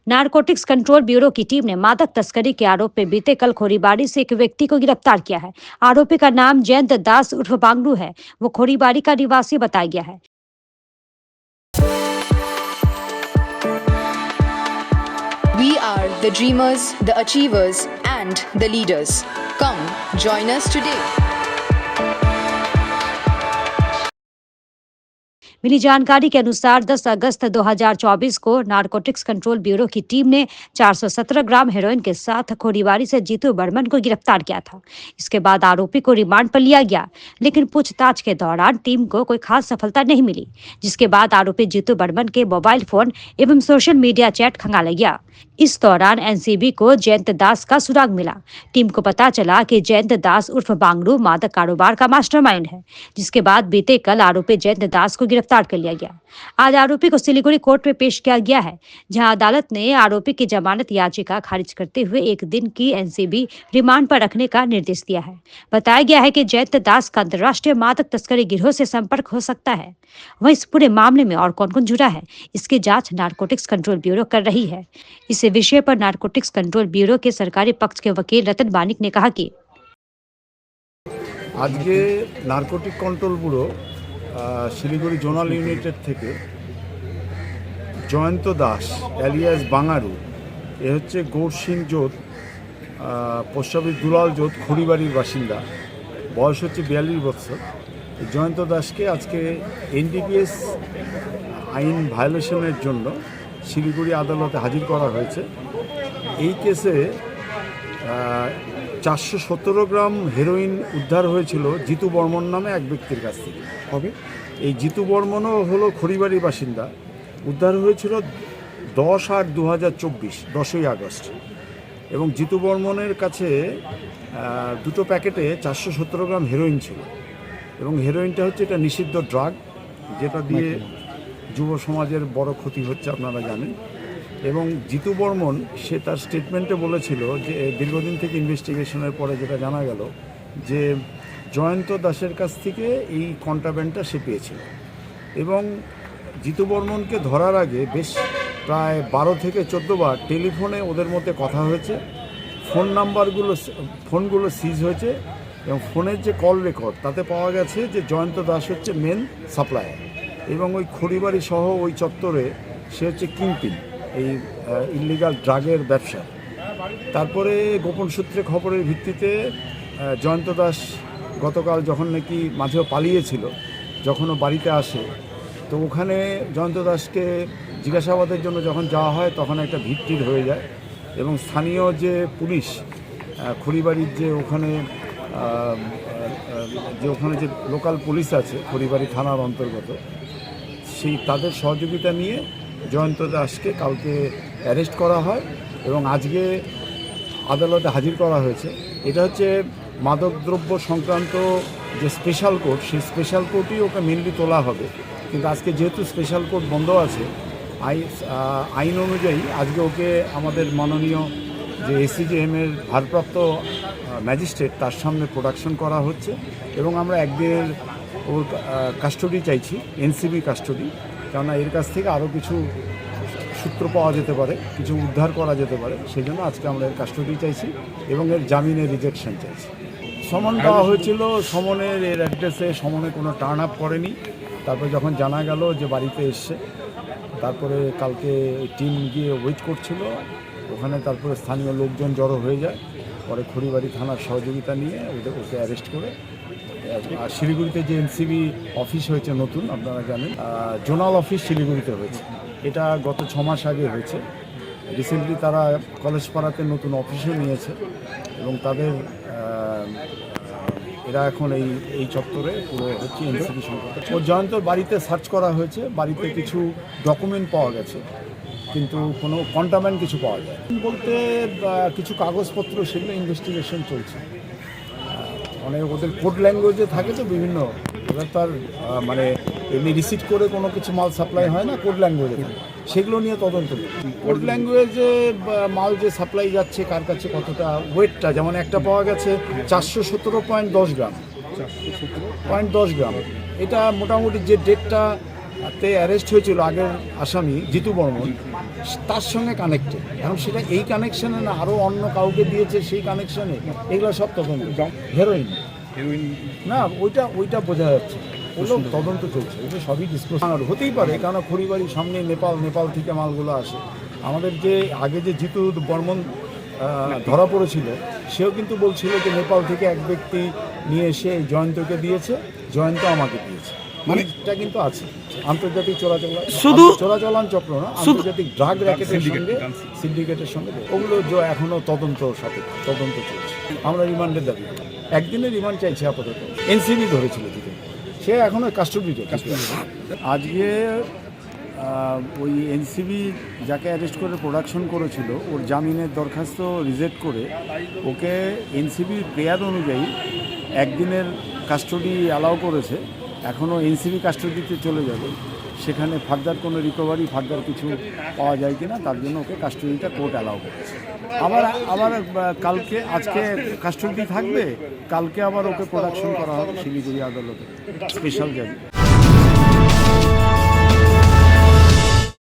Narcotics control bureau की team ने मादक तस्करी के आरोप में बीते कल खोरीबाड़ी से एक व्यक्ति को गिरफ्तार किया है। आरोपी का नाम जयंत दास उर्फ बांगलू है। वो खोरीबाड़ी का निवासी बताया गया है। We are the dreamers, the achievers, and the leaders. Come, join us today. मिली जानकारी के अनुसार 10 अगस्त 2024 को नारकोटिक्स कंट्रोल ब्यूरो की टीम ने 417 ग्राम हेरोइन के साथ खोरीबाड़ी से जीतू बर्मन को गिरफ्तार किया था। इसके बाद आरोपी को रिमांड पर लिया गया, लेकिन पूछताछ के दौरान टीम को कोई खास सफलता नहीं मिली, जिसके बाद आरोपी जीतू बर्मन के मोबाइल फोन एवं सोशल मीडिया चैट खंगाला गया। इस दौरान एनसीबी को जयंत दास का सुराग मिला। टीम को पता चला कि जयंत दास उर्फ बांगलू मादक कारोबार का मास्टरमाइंड है, जिसके बाद बीते कल आरोपी जयंत दास को गिरफ्तार कर लिया गया। आज आरोपी को सिलीगुड़ी कोर्ट में पेश किया गया है, जहां अदालत ने आरोपी की जमानत याचिका खारिज करते हुए 1 दिन की एनसीबी रिमांड पर रखने का निर्देश दिया है। बताया गया है कि जयंत दास का अंतर्राष्ट्रीय मादक तस्करी गिरोह से संपर्क हो सकता है। वहीं इस पूरे मामले में और कौन कौन जुड़ा है, इसकी जांच नारकोटिक्स कंट्रोल ब्यूरो कर रही है। इस विषय पर नारकोटिक्स कंट्रोल ब्यूरो के सरकारी पक्ष के वकील रतन बानिक ने कहा कि आज के narcotic control bureau Siliguri zonal ইউনিটের থেকে জয়ন্ত দাস এলিয়াস বাঙারু এ হচ্ছে গৌর সিং জোত পোস্ট অফিস দুলাল জোত খড়িবাড়ির বাসিন্দা, বয়স হচ্ছে 42 বছর। জয়ন্ত দাসকে আজকে এনডিপিএস আইন ভায়োলেশনের জন্য শিলিগুড়ি আদালতে হাজির করা হয়েছে। এই কেসে 417 গ্রাম হেরোইন উদ্ধার হয়েছিল জিতু বর্মন নামে এক ব্যক্তির কাছ থেকে। এই জিতু বর্মনও হলো খড়িবাড়ির বাসিন্দা। উদ্ধার হয়েছিল 10/8/2024 10ই আগস্ট, এবং জিতু বর্মনের কাছে দুটো প্যাকেটে 417 গ্রাম হেরোইন ছিল। এবং হেরোইনটা হচ্ছে এটা নিষিদ্ধ ড্রাগ, যেটা দিয়ে যুব সমাজের বড় ক্ষতি হচ্ছে, আপনারা জানেন। এবং জিতু বর্মন সে তার স্টেটমেন্টে বলেছিল যে দীর্ঘদিন থেকে ইনভেস্টিগেশনের পরে যেটা জানা গেল যে জয়ন্ত দাসের কাছ থেকে এই কন্ট্রাব্যান্ডটা সে পেয়েছিল। এবং জিতু বর্মনকে ধরার আগে বেশ প্রায় 12 থেকে 14 বার টেলিফোনে ওদের মধ্যে কথা হয়েছে। ফোনগুলো সিজ হয়েছে, এবং ফোনের যে কল রেকর্ড তাতে পাওয়া গেছে যে জয়ন্ত দাস হচ্ছে মেন সাপ্লায়ার, এবং ওই খড়িবাড়ি সহ ওই চত্বরে সে হচ্ছে কিংপিন এই ইলিগাল ড্রাগের ব্যবসা। তারপরে গোপন সূত্রে খবরের ভিত্তিতে জয়ন্ত দাস গতকাল যখন নাকি মাঝেও পালিয়েছিল, যখন ও বাড়িতে আসে, তো ওখানে জয়ন্ত দাসকে জিজ্ঞাসাবাদের জন্য যখন যাওয়া হয় তখন একটা ভিড় হয়ে যায়। এবং স্থানীয় যে পুলিশ খড়িবাড়ির যে ওখানে যে লোকাল পুলিশ আছে খড়িবাড়ি থানার অন্তর্গত, সেই তাদের সহযোগিতা নিয়ে জয়ন্ত দাসকে কালকে অ্যারেস্ট করা হয় এবং আজকে আদালতে হাজির করা হয়েছে। এটা হচ্ছে মাদকদ্রব্য সংক্রান্ত যে স্পেশাল কোর্ট, সেই স্পেশাল কোর্টই ওকে মেনলি তোলা হবে। কিন্তু আজকে যেহেতু স্পেশাল কোর্ট বন্ধ আছে, আইন অনুযায়ী আজকে ওকে আমাদের মাননীয় যে এসিজেএমের ভারপ্রাপ্ত ম্যাজিস্ট্রেট তার সামনে প্রোডাকশন করা হচ্ছে। এবং আমরা একদিনের ওর কাস্টডি চাইছি, এনসিবি কাস্টডি, কেননা এর কাছ থেকে আরও কিছু সূত্র পাওয়া যেতে পারে, কিছু উদ্ধার করা যেতে পারে। সেই জন্য আজকে আমরা এর কাস্টডি চাইছি এবং এর জামিনের রিজেকশন চাইছি। সমন দেওয়া হয়েছিল, সমনের এর অ্যাড্রেসে সমনে কোনো টার্ন আপ করেনি। তারপরে যখন জানা গেল যে বাড়িতে এসছে, তারপরে কালকে টিম গিয়ে ওয়েট করছিল ওখানে, তারপরে স্থানীয় লোকজন জড়ো হয়ে যায়। পরে খড়িবাড়ি থানার সহযোগিতা নিয়ে ওকে অ্যারেস্ট করে আর শিলিগুড়িতে যে এনসিবি অফিস হয়েছে নতুন, আপনারা জানেন, জোনাল অফিস শিলিগুড়িতে হয়েছে। এটা গত 6 মাস আগে হয়েছে। রিসেন্টলি তারা কলেজপাড়াতে নতুন অফিসও নিয়েছে, এবং তাদের এরা এখন এই চত্বরে পুরো হচ্ছে এনসিবি সংক্রান্ত। ও জয়ন্তর বাড়িতে সার্চ করা হয়েছে, বাড়িতে কিছু ডকুমেন্ট পাওয়া গেছে, কিন্তু কোনো কন্টামেন্ট কিছু পাওয়া যায় বলতে কিছু কাগজপত্র, সেগুলো ইনভেস্টিগেশন চলছে। অনেক ওদের কোড ল্যাঙ্গুয়েজে থাকে, তো বিভিন্ন ওরা তার মানে এমনি রিসিট করে কোনো কিছু মাল সাপ্লাই হয় না, কোড ল্যাঙ্গুয়েজে থাকে, সেগুলো নিয়ে তদন্ত। কোড ল্যাঙ্গুয়েজে মাল যে সাপ্লাই যাচ্ছে কার কাছে, কতটা ওয়েটটা, যেমন একটা পাওয়া গেছে 417.10 গ্রাম, 417.10 গ্রাম। এটা মোটামুটি যে ডেটটা তে অ্যারেস্ট হয়েছিল আগের আসামি জিতু বর্মন, তার সঙ্গে কানেক্টেড। এখন সেটা এই কানেকশনে না আরও অন্য কাউকে দিয়েছে সেই কানেকশনে, এগুলো সব তদন্ত। হেরোইন না, ওইটা বোঝা যাচ্ছে, ওগুলো তদন্ত চলছে, ওগুলো সবই ডিসক্লোজ হতেই পারে, কারণ খড়িবাড়ির সামনে নেপাল থেকে মালগুলো আসে। আমাদের যে আগে যে জিতু বর্মন ধরা পড়েছিল, সেও কিন্তু বলছিল যে নেপাল থেকে এক ব্যক্তি নিয়ে এসে জয়ন্তকে দিয়েছে, জয়ন্ত আমাকে দিয়েছে। মানে এটা কিন্তু আছে আন্তর্জাতিক চোরাচালান চক্র না, আন্তর্জাতিক ড্রাগ র্যাকেটের সঙ্গে, সিন্ডিকেটের সঙ্গে, ওগুলো এখনো তদন্ত চলছে। আমরা রিমান্ডের দাবি করি, একদিনের রিমান্ড চাইছে আপাতত। এনসিবি ধরেছিল জিতু, সে এখনো কাস্টডিতে। আজকে ওই এনসিবি যাকে অ্যারেস্ট করে প্রোডাকশন করেছিল, ওর জামিনের দরখাস্ত রিজেক্ট করে ওকে এনসিবির প্রেয়ার অনুযায়ী একদিনের কাস্টডি অ্যালাউ করেছে। এখনও এনসিবি কাস্টডিতে চলে যাবে, সেখানে ফার্দার কোনো রিকভারি ফার্দার কিছু পাওয়া যায় কি না, তার জন্য ওকে কাস্টডিটা কোর্ট অ্যালাউ করেছে। আবার কালকে, আজকে কাস্টডি থাকবে, কালকে আবার ওকে প্রোডাকশন করা হবে শিলিগুড়ি আদালতে, স্পেশাল জাজ।